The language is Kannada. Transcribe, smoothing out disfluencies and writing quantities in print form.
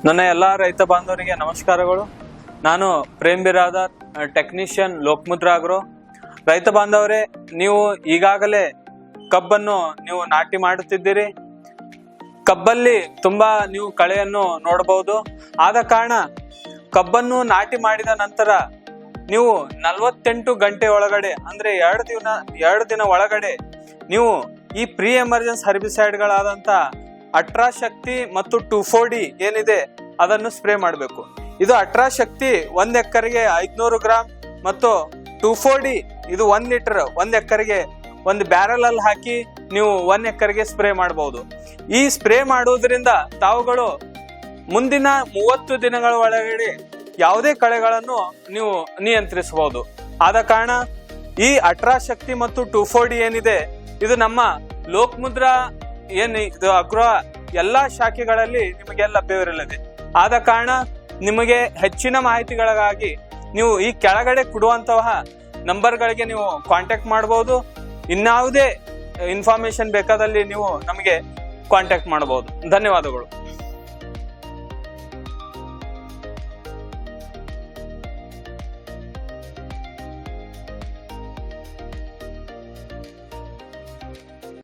ನನ್ನ ಎಲ್ಲ ರೈತ ಬಾಂಧವರಿಗೆ ನಮಸ್ಕಾರಗಳು. ನಾನು ಪ್ರೇಮ್ ಬಿರಾದರ್, ಟೆಕ್ನಿಷಿಯನ್ ಲೋಕಮುದ್ರಾ ಆಗ್ರೋ. ರೈತ ಬಾಂಧವರೇ, ನೀವು ಈಗಾಗಲೇ ಕಬ್ಬನ್ನು ನೀವು ನಾಟಿ ಮಾಡುತ್ತಿದ್ದೀರಿ. ಕಬ್ಬಲ್ಲಿ ತುಂಬಾ ನೀವು ಕಳೆಯನ್ನು ನೋಡಬಹುದು. ಆದ ಕಾರಣ ಕಬ್ಬನ್ನು ನಾಟಿ ಮಾಡಿದ ನಂತರ ನೀವು 48 ಗಂಟೆ ಒಳಗಡೆ ಅಂದ್ರೆ 2 ದಿನ ಒಳಗಡೆ ನೀವು ಈ ಪ್ರೀ ಎಮರ್ಜೆನ್ಸಿ ಹರ್ಬಿಸೈಡ್ಗಳಾದಂತ ಅಟ್ರಾಶಕ್ತಿ ಮತ್ತು 2,4-D ಏನಿದೆ ಅದನ್ನು ಸ್ಪ್ರೇ ಮಾಡಬೇಕು. ಇದು ಅಟ್ರಾಶಕ್ತಿ 1 ಎಕರೆಗೆ 500 ಗ್ರಾಂ ಮತ್ತು 2,4-D ಇದು 1 ಲೀಟರ್ 1 ಎಕರೆಗೆ ಒಂದು ಬ್ಯಾರಲ್ ಅಲ್ಲಿ ಹಾಕಿ ನೀವು 1 ಎಕರೆಗೆ ಸ್ಪ್ರೇ ಮಾಡಬಹುದು. ಈ ಸ್ಪ್ರೇ ಮಾಡುವುದರಿಂದ ತಾವುಗಳು ಮುಂದಿನ 30 ದಿನಗಳ ಒಳಗಡೆ ಯಾವುದೇ ಕಳೆಗಳನ್ನು ನೀವು ನಿಯಂತ್ರಿಸಬಹುದು. ಆದ ಕಾರಣ ಈ ಅಟ್ರಾಶಕ್ತಿ ಮತ್ತು 2,4-D ಏನಿದೆ ಇದು ನಮ್ಮ ಲೋಕಮುದ್ರಾ ಇದು ಅಗ್ರೋ ಎಲ್ಲಾ ಶಾಖೆಗಳಲ್ಲಿ ನಿಮಗೆ ಲಭ್ಯವಿರಲಿದೆ. ಆದ ಕಾರಣ ನಿಮಗೆ ಹೆಚ್ಚಿನ ಮಾಹಿತಿಗಳಿಗಾಗಿ ನೀವು ಈ ಕೆಳಗಡೆ ಕೊಡುವಂತಹ ನಂಬರ್ಗಳಿಗೆ ನೀವು ಕಾಂಟ್ಯಾಕ್ಟ್ ಮಾಡಬಹುದು. ಇನ್ಯಾವುದೇ ಇನ್ಫಾರ್ಮೇಶನ್ ಬೇಕಾದಲ್ಲಿ ನೀವು ನಮಗೆ ಕಾಂಟ್ಯಾಕ್ಟ್ ಮಾಡಬಹುದು. ಧನ್ಯವಾದಗಳು.